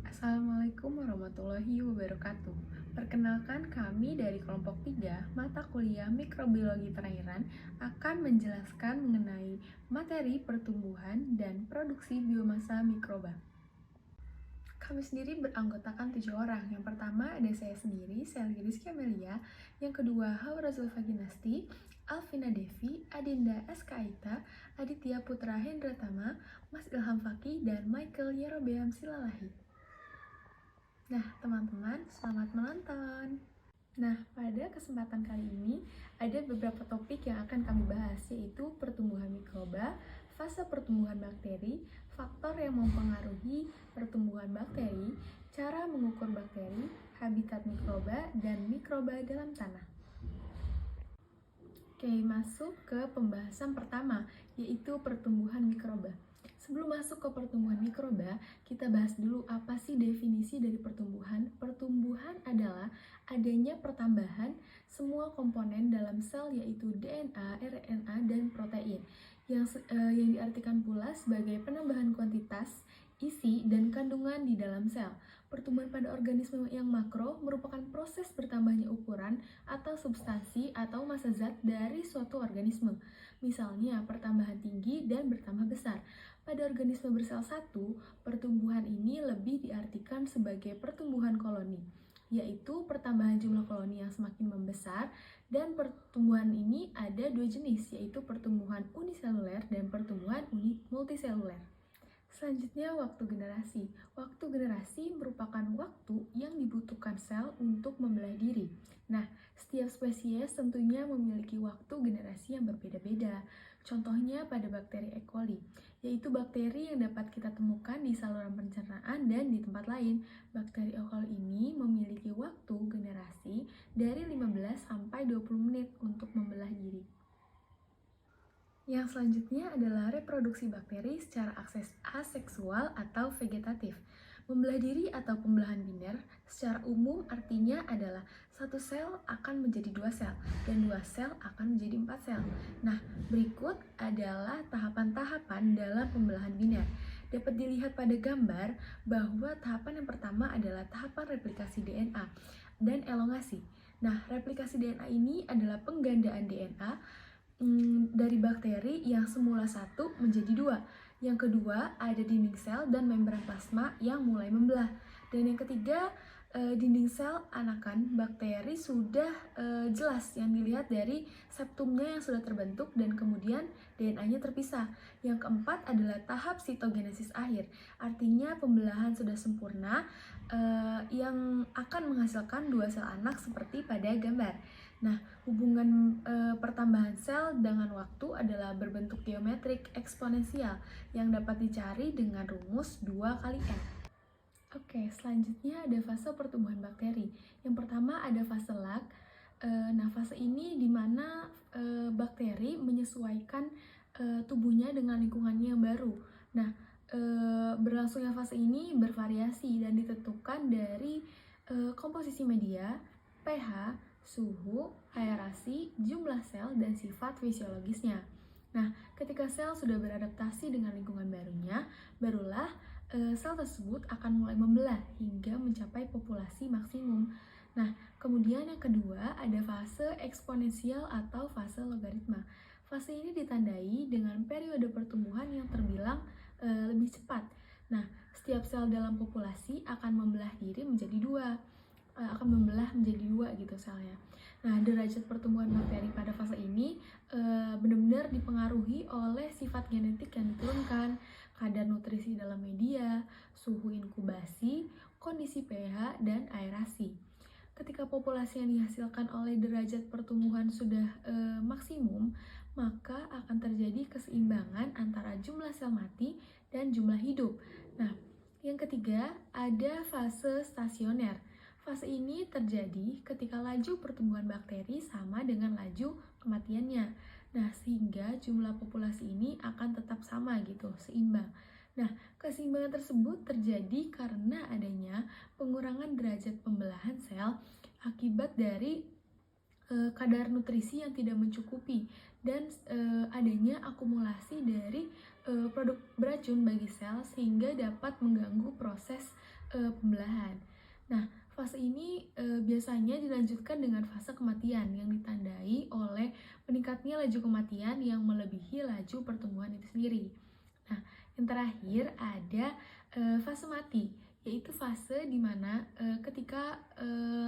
Assalamualaikum warahmatullahi wabarakatuh. Perkenalkan kami dari kelompok 3 mata kuliah mikrobiologi perairan akan menjelaskan mengenai materi pertumbuhan dan produksi biomasa mikroba. Kami sendiri beranggotakan 7 orang. Yang pertama ada saya sendiri, Selly Rizky Amelia. Yang kedua, Haura Zulfa Ginasti, Alvina Devi, Adinda Eskaita, Aditya Putra Hendratama, Mas Ilham Faki, dan Michael Yerobeam Silalahi. Nah, teman-teman, selamat menonton. Nah, pada kesempatan kali ini ada beberapa topik yang akan kami bahas, yaitu pertumbuhan mikroba, fase pertumbuhan bakteri, faktor yang mempengaruhi pertumbuhan bakteri, cara mengukur bakteri, habitat mikroba, dan mikroba dalam tanah. Oke, masuk ke pembahasan pertama, yaitu pertumbuhan mikroba. Sebelum masuk ke pertumbuhan mikroba, kita bahas dulu apa sih definisi dari pertumbuhan. Pertumbuhan adalah adanya pertambahan semua komponen dalam sel, yaitu DNA, RNA, dan protein, yang diartikan pula sebagai penambahan kuantitas, isi, dan kandungan di dalam sel. Pertumbuhan pada organisme yang makro merupakan proses bertambahnya ukuran atau substansi atau massa zat dari suatu organisme. Misalnya, pertambahan tinggi dan bertambah besar. Pada organisme bersel satu, pertumbuhan ini lebih diartikan sebagai pertumbuhan koloni, yaitu pertambahan jumlah koloni yang semakin membesar, dan pertumbuhan ini ada dua jenis, yaitu pertumbuhan uniseluler dan pertumbuhan multiseluler. Selanjutnya, waktu generasi. Waktu generasi merupakan waktu yang dibutuhkan sel untuk membelah diri. Nah, setiap spesies tentunya memiliki waktu generasi yang berbeda-beda. Contohnya pada bakteri E. coli, yaitu bakteri yang dapat kita temukan di saluran pencernaan dan di tempat lain. Bakteri E. coli ini memiliki waktu generasi dari 15 sampai 20 menit untuk membelah diri. Yang selanjutnya adalah reproduksi bakteri secara aseksual atau vegetatif. Membelah diri atau pembelahan biner secara umum artinya adalah satu sel akan menjadi dua sel dan dua sel akan menjadi 4 sel. Nah, berikut adalah tahapan-tahapan dalam pembelahan biner. Dapat dilihat pada gambar bahwa tahapan yang pertama adalah tahapan replikasi DNA dan elongasi. Nah, replikasi DNA ini adalah penggandaan DNA dari bakteri yang semula satu menjadi dua. Yang kedua, ada dinding sel dan membran plasma yang mulai membelah. Dan yang ketiga, dinding sel anakan bakteri sudah jelas yang dilihat dari septumnya yang sudah terbentuk dan kemudian DNA-nya terpisah. Yang keempat adalah tahap sitogenesis akhir, artinya pembelahan sudah sempurna yang akan menghasilkan dua sel anak seperti pada gambar. Nah, hubungan pertambahan sel dengan waktu adalah berbentuk geometrik eksponensial yang dapat dicari dengan rumus 2 kali N. Oke, selanjutnya ada fase pertumbuhan bakteri. Yang pertama ada fase lag. Nah, fase ini di mana bakteri menyesuaikan tubuhnya dengan lingkungannya yang baru. Nah, berlangsungnya fase ini bervariasi dan ditentukan dari komposisi media, pH, suhu, aerasi, jumlah sel, dan sifat fisiologisnya. Nah, ketika sel sudah beradaptasi dengan lingkungan barunya, barulah sel tersebut akan mulai membelah hingga mencapai populasi maksimum. Nah, kemudian yang kedua ada fase eksponensial atau fase logaritma. Fase ini ditandai dengan periode pertumbuhan yang terbilang lebih cepat. Nah, setiap sel dalam populasi akan membelah diri menjadi dua. Akan membelah menjadi dua gitu selnya. Nah, derajat pertumbuhan bakteri pada fase ini benar-benar dipengaruhi oleh sifat genetik yang diturunkan, kadar nutrisi dalam media, suhu inkubasi, kondisi pH, dan aerasi. Ketika populasi yang dihasilkan oleh derajat pertumbuhan sudah maksimum, maka akan terjadi keseimbangan antara jumlah sel mati dan jumlah hidup. Nah, yang ketiga ada fase stasioner. Fase ini terjadi ketika laju pertumbuhan bakteri sama dengan laju kematiannya. Nah, sehingga jumlah populasi ini akan tetap sama gitu, seimbang. Nah, keseimbangan tersebut terjadi karena adanya pengurangan derajat pembelahan sel akibat dari kadar nutrisi yang tidak mencukupi dan adanya akumulasi dari produk beracun bagi sel sehingga dapat mengganggu proses pembelahan. Nah, fase ini biasanya dilanjutkan dengan fase kematian yang ditandai oleh meningkatnya laju kematian yang melebihi laju pertumbuhan itu sendiri. Nah, yang terakhir ada fase mati, yaitu fase di mana ketika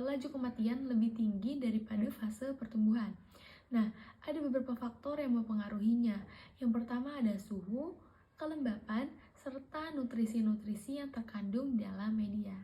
laju kematian lebih tinggi daripada fase pertumbuhan. Nah, ada beberapa faktor yang mempengaruhinya. Yang pertama ada suhu, kelembapan, serta nutrisi-nutrisi yang terkandung dalam media.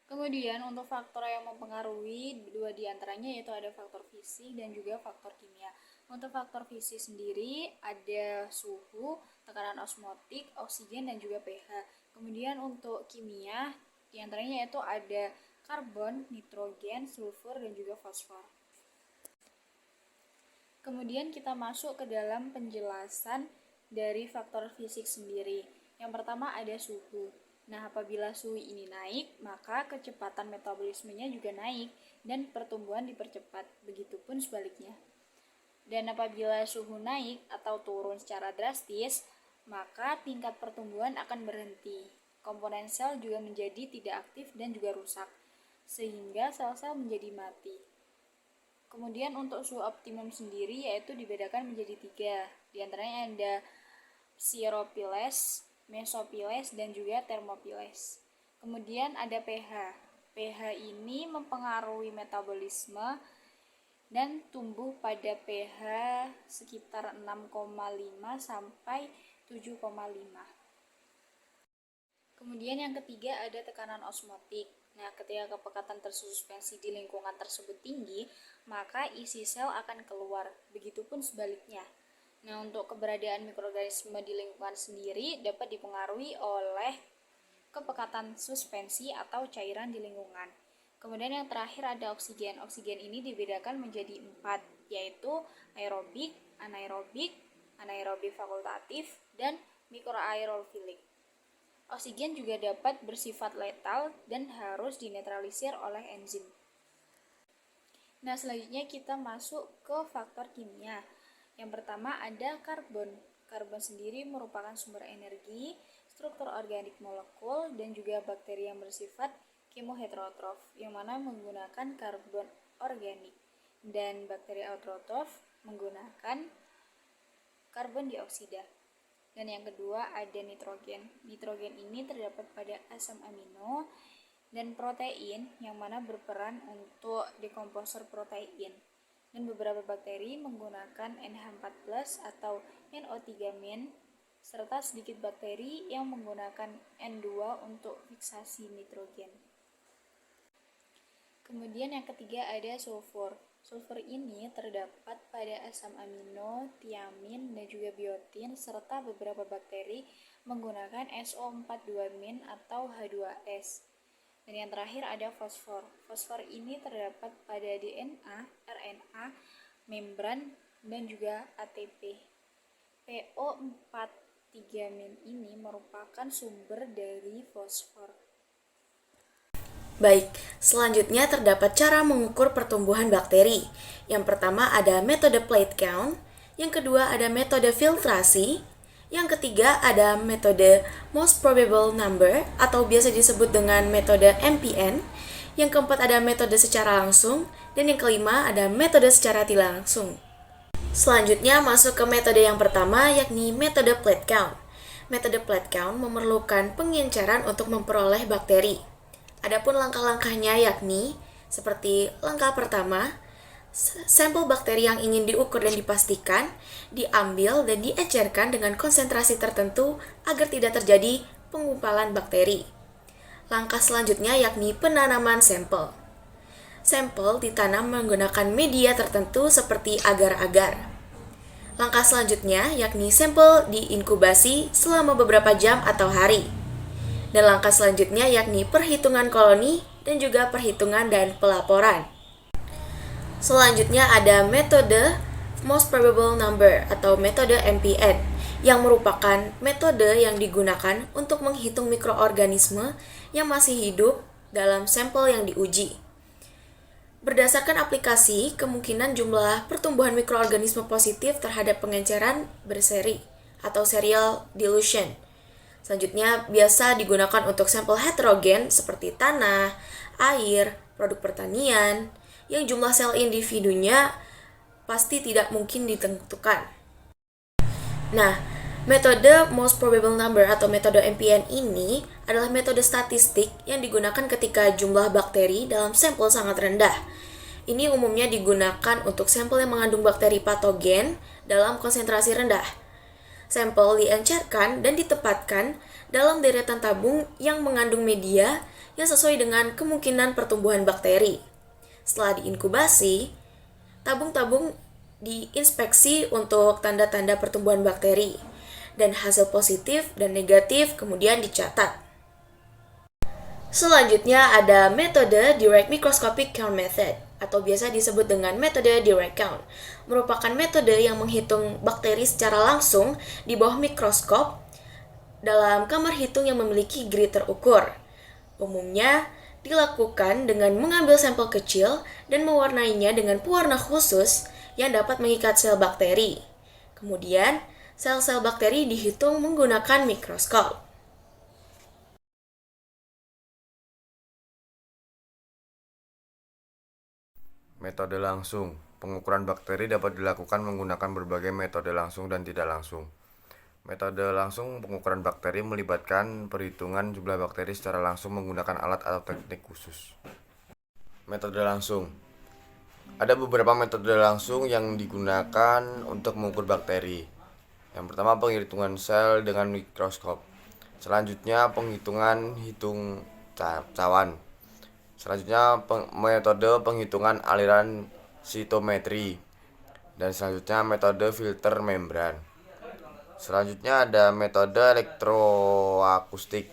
Kemudian untuk faktor yang mempengaruhi dua diantaranya yaitu ada faktor fisik dan juga faktor kimia. Untuk faktor fisik sendiri ada suhu, tekanan osmotik, oksigen dan juga pH. Kemudian untuk kimia diantaranya yaitu ada karbon, nitrogen, sulfur dan juga fosfor. Kemudian kita masuk ke dalam penjelasan dari faktor fisik sendiri. Yang pertama ada suhu. Nah, apabila suhu ini naik, maka kecepatan metabolismenya juga naik dan pertumbuhan dipercepat, begitupun sebaliknya. Dan apabila suhu naik atau turun secara drastis, maka tingkat pertumbuhan akan berhenti. Komponen sel juga menjadi tidak aktif dan juga rusak, sehingga sel-sel menjadi mati. Kemudian untuk suhu optimum sendiri yaitu dibedakan menjadi 3. Di antaranya ada Pseudopiles, Mesopiles, dan juga Thermopiles. Kemudian ada pH. pH ini mempengaruhi metabolisme dan tumbuh pada pH sekitar 6,5 sampai 7,5. Kemudian yang ketiga ada tekanan osmotik. Nah, ketika kepekatan tersuspensi di lingkungan tersebut tinggi, maka isi sel akan keluar. Begitupun sebaliknya. Nah, untuk keberadaan mikroorganisme di lingkungan sendiri dapat dipengaruhi oleh kepekatan suspensi atau cairan di lingkungan. Kemudian yang terakhir ada oksigen. Oksigen ini dibedakan menjadi 4, yaitu aerobik, anaerobik fakultatif, dan mikroaerofilik. Oksigen juga dapat bersifat letal dan harus dinetralisir oleh enzim. Nah, selanjutnya kita masuk ke faktor kimia. Yang pertama ada karbon. Karbon sendiri merupakan sumber energi, struktur organik molekul, dan juga bakteri yang bersifat kemoheterotrof, yang mana menggunakan karbon organik. Dan bakteri autotrof menggunakan karbon dioksida. Dan yang kedua ada nitrogen. Nitrogen ini terdapat pada asam amino dan protein yang mana berperan untuk dekomposer protein. Dan beberapa bakteri menggunakan NH4+ atau NO3- serta sedikit bakteri yang menggunakan N2 untuk fiksasi nitrogen. Kemudian yang ketiga ada sulfur. Sulfur ini terdapat pada asam amino, tiamin, dan juga biotin, serta beberapa bakteri menggunakan SO42- atau H2S. Dan yang terakhir ada fosfor. Fosfor ini terdapat pada DNA, RNA, membran, dan juga ATP. PO43- ini merupakan sumber dari fosfor. Baik, selanjutnya terdapat cara mengukur pertumbuhan bakteri. Yang pertama ada metode plate count, yang kedua ada metode filtrasi, yang ketiga ada metode most probable number atau biasa disebut dengan metode MPN, yang keempat ada metode secara langsung, dan yang kelima ada metode secara tidak langsung. Selanjutnya masuk ke metode yang pertama yakni metode plate count. Metode plate count memerlukan pengenceran untuk memperoleh bakteri. Adapun langkah-langkahnya yakni seperti langkah pertama, sampel bakteri yang ingin diukur dan dipastikan diambil dan diecerkan dengan konsentrasi tertentu agar tidak terjadi penggumpalan bakteri. Langkah selanjutnya yakni penanaman sampel. Sampel ditanam menggunakan media tertentu seperti agar-agar. Langkah selanjutnya yakni sampel diinkubasi selama beberapa jam atau hari. Dan langkah selanjutnya yakni perhitungan koloni dan juga perhitungan dan pelaporan. Selanjutnya ada metode most probable number atau metode MPN yang merupakan metode yang digunakan untuk menghitung mikroorganisme yang masih hidup dalam sampel yang diuji. Berdasarkan aplikasi, kemungkinan jumlah pertumbuhan mikroorganisme positif terhadap pengenceran berseri atau serial dilution. Selanjutnya, biasa digunakan untuk sampel heterogen seperti tanah, air, produk pertanian, yang jumlah sel individunya pasti tidak mungkin ditentukan. Nah, metode most probable number atau metode MPN ini adalah metode statistik yang digunakan ketika jumlah bakteri dalam sampel sangat rendah. Ini umumnya digunakan untuk sampel yang mengandung bakteri patogen dalam konsentrasi rendah. Sampel diencerkan dan ditempatkan dalam deretan tabung yang mengandung media yang sesuai dengan kemungkinan pertumbuhan bakteri. Setelah diinkubasi, tabung-tabung diinspeksi untuk tanda-tanda pertumbuhan bakteri, dan hasil positif dan negatif kemudian dicatat. Selanjutnya ada metode direct microscopic count method, atau biasa disebut dengan metode direct count, merupakan metode yang menghitung bakteri secara langsung di bawah mikroskop dalam kamar hitung yang memiliki grid terukur. Umumnya dilakukan dengan mengambil sampel kecil dan mewarnainya dengan pewarna khusus yang dapat mengikat sel bakteri. Kemudian, sel-sel bakteri dihitung menggunakan mikroskop. Metode langsung. Pengukuran bakteri dapat dilakukan menggunakan berbagai metode langsung dan tidak langsung. Metode langsung pengukuran bakteri melibatkan perhitungan jumlah bakteri secara langsung menggunakan alat atau teknik khusus. Metode langsung. Ada beberapa metode langsung yang digunakan untuk mengukur bakteri. Yang pertama, penghitungan sel dengan mikroskop. Selanjutnya, penghitungan cawan. Selanjutnya, metode penghitungan aliran sitometri. Dan selanjutnya, metode filter membran. Selanjutnya ada metode elektroakustik.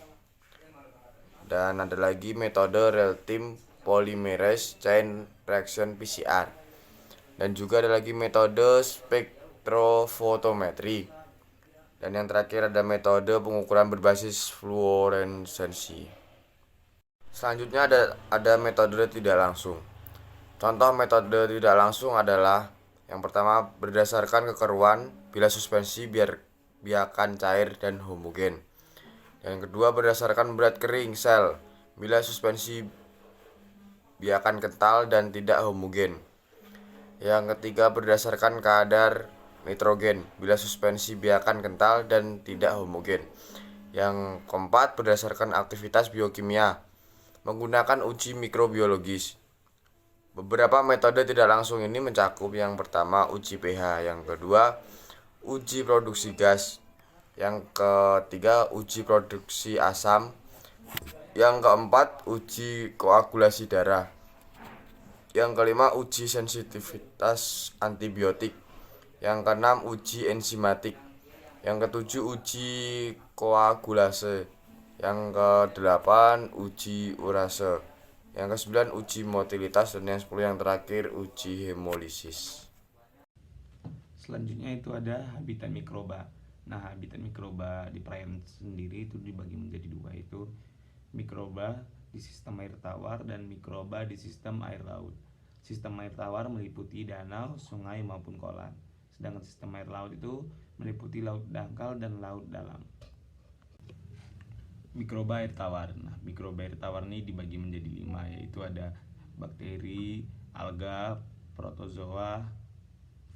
Dan ada lagi metode real-time polymerase chain reaction PCR. Dan juga ada lagi metode spektrofotometri. Dan yang terakhir ada metode pengukuran berbasis fluoresensi. Selanjutnya ada metode tidak langsung. Contoh metode tidak langsung adalah yang pertama, berdasarkan kekeruan bila suspensi biakan cair dan homogen. Yang kedua, berdasarkan berat kering sel bila suspensi biakan kental dan tidak homogen. Yang ketiga, berdasarkan kadar nitrogen bila suspensi biakan kental dan tidak homogen. Yang keempat, berdasarkan aktivitas biokimia menggunakan uji mikrobiologis. Beberapa metode tidak langsung ini mencakup yang pertama uji pH, yang kedua uji produksi gas, yang ketiga uji produksi asam, yang keempat uji koagulasi darah, yang kelima uji sensitivitas antibiotik, yang keenam uji enzimatik, yang ketujuh uji koagulase, yang ke-8 uji urase, yang ke-9 uji motilitas, dan yang 10 yang terakhir uji hemolisis. Selanjutnya itu ada habitat mikroba. Nah, habitat mikroba di perairan sendiri itu dibagi menjadi dua, itu mikroba di sistem air tawar dan mikroba di sistem air laut. Sistem air tawar meliputi danau, sungai maupun kolam. Sedangkan sistem air laut itu meliputi laut dangkal dan laut dalam. Mikroba air tawar. Nah, mikroba air tawar ini dibagi menjadi 5, yaitu ada bakteri, alga, protozoa,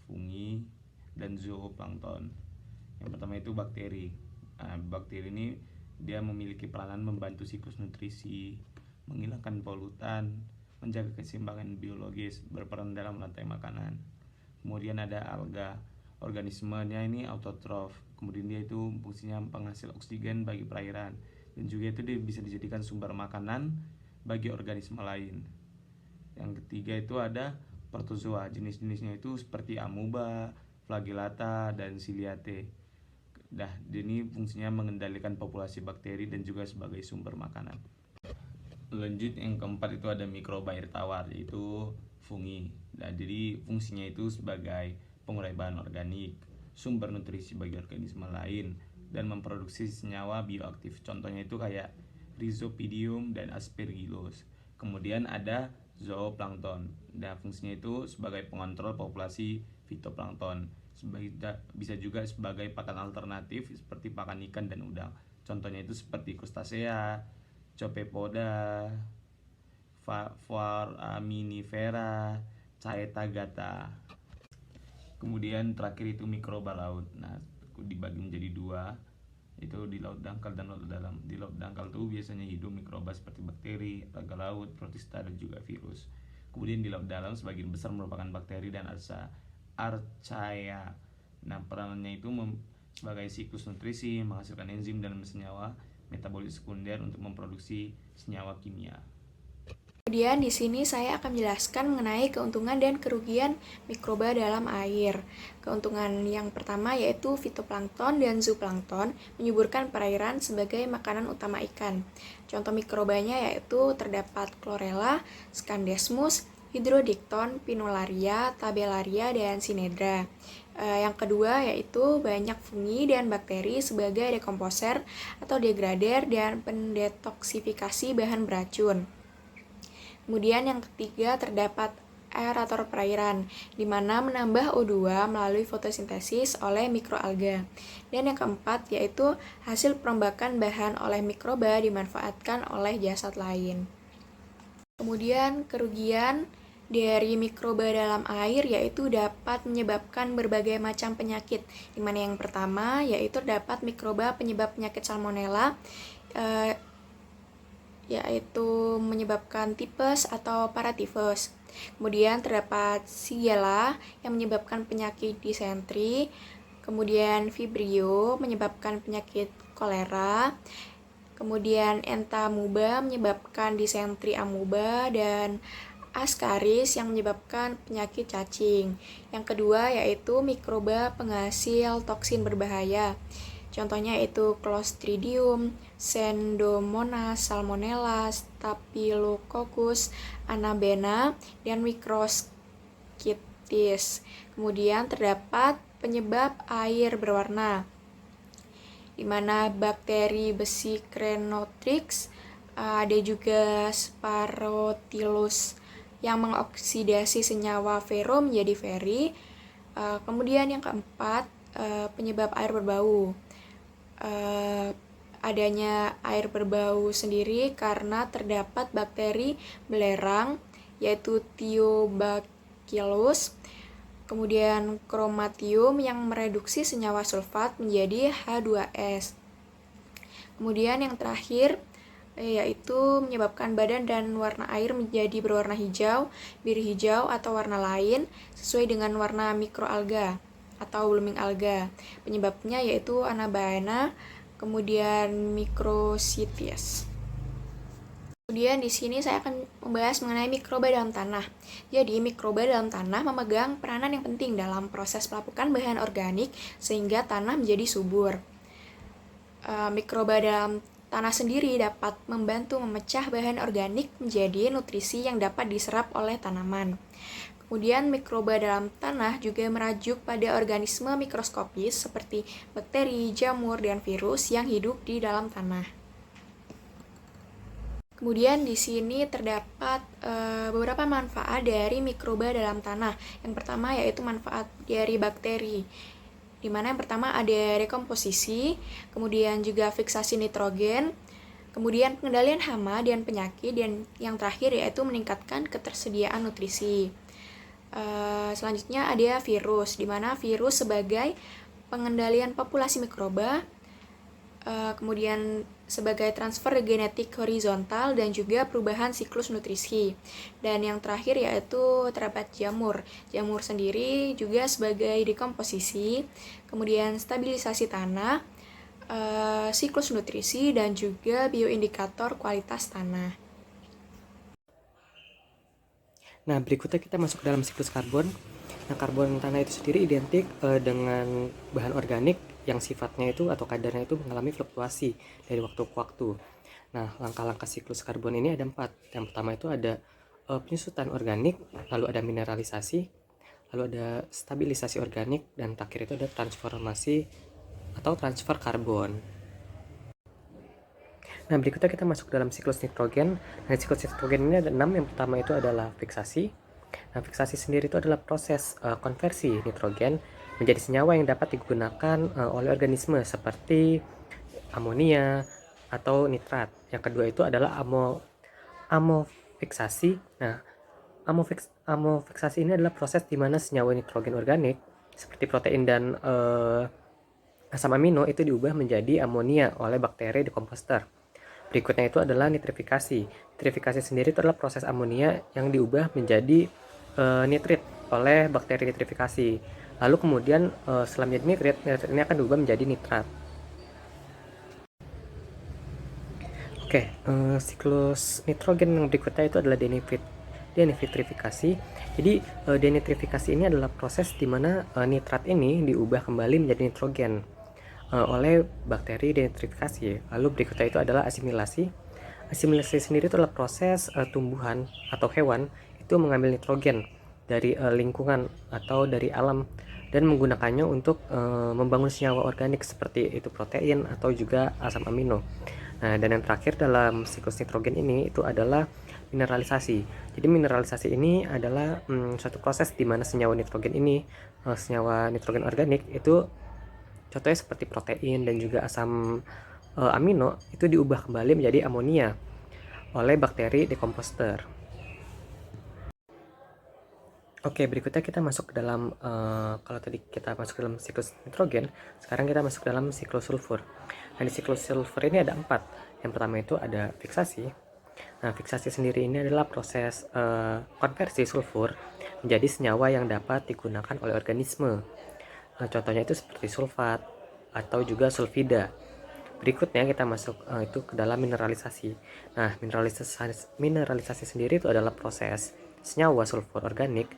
fungi, dan zooplankton. Yang pertama itu bakteri. Nah, bakteri ini dia memiliki peranan membantu siklus nutrisi, menghilangkan polutan, menjaga keseimbangan biologis, berperan dalam rantai makanan. Kemudian ada alga. Organismenya ini autotrof. Kemudian dia itu fungsinya penghasil oksigen bagi perairan, dan juga itu dia bisa dijadikan sumber makanan bagi organisme lain. Yang ketiga itu ada protozoa. Jenis-jenisnya itu seperti amuba, flagellata, dan ciliate. Ini fungsinya mengendalikan populasi bakteri dan juga sebagai sumber makanan. Lanjut, yang keempat itu ada mikroba air tawar, yaitu fungi. Jadi fungsinya itu sebagai pengurai bahan organik, sumber nutrisi bagi organisme lain, dan memproduksi senyawa bioaktif. Contohnya itu kayak Rhizopidium dan Aspergillus. Kemudian ada zooplankton. Fungsinya itu sebagai pengontrol populasi fitoplankton. Bisa juga sebagai pakan alternatif seperti pakan ikan dan udang. Contohnya itu seperti Crustacea, Copepoda, Foraminifera, Chaetagata. Kemudian terakhir itu mikroba laut. Nah, dibagi menjadi dua, itu di laut dangkal dan laut dalam. Di laut dangkal itu biasanya hidup mikroba seperti bakteri, alga laut, protista, dan juga virus. Kemudian di laut dalam sebagian besar merupakan bakteri dan archaea. Nah, peranannya itu sebagai siklus nutrisi, menghasilkan enzim dan senyawa metabolit sekunder untuk memproduksi senyawa kimia. Kemudian di sini saya akan menjelaskan mengenai keuntungan dan kerugian mikroba dalam air. Keuntungan yang pertama yaitu fitoplankton dan zooplankton menyuburkan perairan sebagai makanan utama ikan. Contoh mikrobanya yaitu terdapat chlorella, scandesmus, hydrodicton, pinolaria, tabellaria, dan sinedra. Yang kedua yaitu banyak fungi dan bakteri sebagai dekomposer atau degrader dan pendetoksifikasi bahan beracun. Kemudian yang ketiga terdapat aerator perairan, di mana menambah O2 melalui fotosintesis oleh mikroalga. Dan yang keempat yaitu hasil perombakan bahan oleh mikroba dimanfaatkan oleh jasad lain. Kemudian kerugian dari mikroba dalam air yaitu dapat menyebabkan berbagai macam penyakit, di mana yang pertama yaitu terdapat mikroba penyebab penyakit salmonella, yaitu menyebabkan tipes atau paratifus. Kemudian terdapat Shigella yang menyebabkan penyakit disentri, kemudian Vibrio menyebabkan penyakit kolera, kemudian Entamuba menyebabkan disentri amuba, dan Ascaris yang menyebabkan penyakit cacing. Yang kedua yaitu mikroba penghasil toksin berbahaya. Contohnya itu Clostridium, Pseudomonas, Salmonella, Staphylococcus, Anabaena, dan Microschistis. Kemudian terdapat penyebab air berwarna, di mana bakteri besi Crenotrix, ada juga Sparothilus yang mengoksidasi senyawa ferum menjadi feri. Kemudian yang keempat, penyebab air berbau. Adanya air berbau sendiri karena terdapat bakteri belerang yaitu Thiobacillus, kemudian Chromatium yang mereduksi senyawa sulfat menjadi H2S. Kemudian yang terakhir yaitu menyebabkan badan dan warna air menjadi berwarna hijau, biru hijau, atau warna lain sesuai dengan warna mikroalga atau blooming alga. Penyebabnya yaitu Anabaena, kemudian Microschistis. Kemudian di sini saya akan membahas mengenai mikroba dalam tanah. Jadi mikroba dalam tanah memegang peranan yang penting dalam proses pelapukan bahan organik sehingga tanah menjadi subur. Mikroba dalam tanah sendiri dapat membantu memecah bahan organik menjadi nutrisi yang dapat diserap oleh tanaman. Kemudian mikroba dalam tanah juga merajuk pada organisme mikroskopis seperti bakteri, jamur, dan virus yang hidup di dalam tanah. Kemudian di sini terdapat beberapa manfaat dari mikroba dalam tanah. Yang pertama yaitu manfaat dari bakteri, di mana yang pertama ada rekomposisi, kemudian juga fiksasi nitrogen, kemudian pengendalian hama dan penyakit, dan yang terakhir yaitu meningkatkan ketersediaan nutrisi. Selanjutnya ada virus, di mana virus sebagai pengendalian populasi mikroba, kemudian sebagai transfer genetik horizontal dan juga perubahan siklus nutrisi. Dan yang terakhir yaitu terdapat jamur. Jamur sendiri juga sebagai dekomposisi, kemudian stabilisasi tanah, siklus nutrisi, dan juga bioindikator kualitas tanah. Nah, berikutnya kita masuk ke dalam siklus karbon. Nah, karbon tanah itu sendiri identik dengan bahan organik yang sifatnya itu atau kadarnya itu mengalami fluktuasi dari waktu ke waktu. Nah, langkah-langkah siklus karbon ini ada 4. Yang pertama itu ada penyusutan organik, lalu ada mineralisasi, lalu ada stabilisasi organik, dan terakhir itu ada transformasi atau transfer karbon. Nah, berikutnya kita masuk dalam siklus nitrogen. Nah, siklus nitrogen ini ada 6. Yang pertama itu adalah fiksasi. Nah, fiksasi sendiri itu adalah proses konversi nitrogen menjadi senyawa yang dapat digunakan oleh organisme seperti amonia atau nitrat. Yang kedua itu adalah amofiksasi. Nah, amofiksasi ini adalah proses di mana senyawa nitrogen organik seperti protein dan asam amino itu diubah menjadi amonia oleh bakteri di komposter. Berikutnya itu adalah nitrifikasi. Nitrifikasi sendiri itu adalah proses amonia yang diubah menjadi nitrit oleh bakteri nitrifikasi. Lalu kemudian setelah menjadi nitrit ini akan diubah menjadi nitrat. Oke, siklus nitrogen yang berikutnya itu adalah denitrifikasi. Jadi denitrifikasi ini adalah proses di mana nitrat ini diubah kembali menjadi nitrogen oleh bakteri denitrifikasi. Lalu berikutnya itu adalah asimilasi. Asimilasi sendiri itu adalah proses tumbuhan atau hewan itu mengambil nitrogen dari lingkungan atau dari alam dan menggunakannya untuk membangun senyawa organik seperti itu protein atau juga asam amino. Nah, dan yang terakhir dalam siklus nitrogen ini itu adalah mineralisasi. Jadi mineralisasi ini adalah suatu proses di mana senyawa nitrogen ini, senyawa nitrogen organik itu contohnya seperti protein dan juga asam amino itu diubah kembali menjadi amonia oleh bakteri dekomposter. Oke, berikutnya kita masuk ke dalam, kalau tadi kita masuk ke dalam siklus nitrogen, sekarang kita masuk ke dalam siklus sulfur. Nah, di siklus sulfur ini ada 4. Yang pertama itu ada fiksasi. Nah, fiksasi sendiri ini adalah proses konversi sulfur menjadi senyawa yang dapat digunakan oleh organisme. Nah, contohnya itu seperti sulfat atau juga sulfida. Berikutnya kita masuk itu ke dalam mineralisasi. Nah, mineralisasi sendiri itu adalah proses senyawa sulfur organik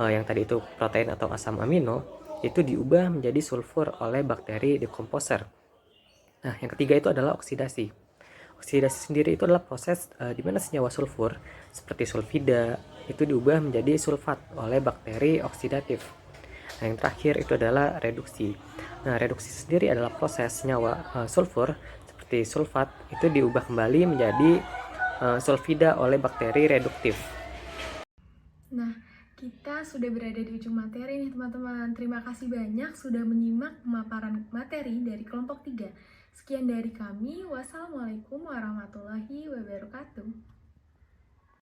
yang tadi itu protein atau asam amino itu diubah menjadi sulfur oleh bakteri dekomposer. Nah, yang ketiga itu adalah oksidasi. Oksidasi sendiri itu adalah proses di mana senyawa sulfur seperti sulfida itu diubah menjadi sulfat oleh bakteri oksidatif. Nah, yang terakhir itu adalah reduksi. Nah, reduksi sendiri adalah proses senyawa sulfur seperti sulfat itu diubah kembali menjadi sulfida oleh bakteri reduktif. Nah, kita sudah berada di ujung materi nih teman-teman. Terima kasih banyak sudah menyimak pemaparan materi dari kelompok 3. Sekian dari kami. Wassalamualaikum warahmatullahi wabarakatuh.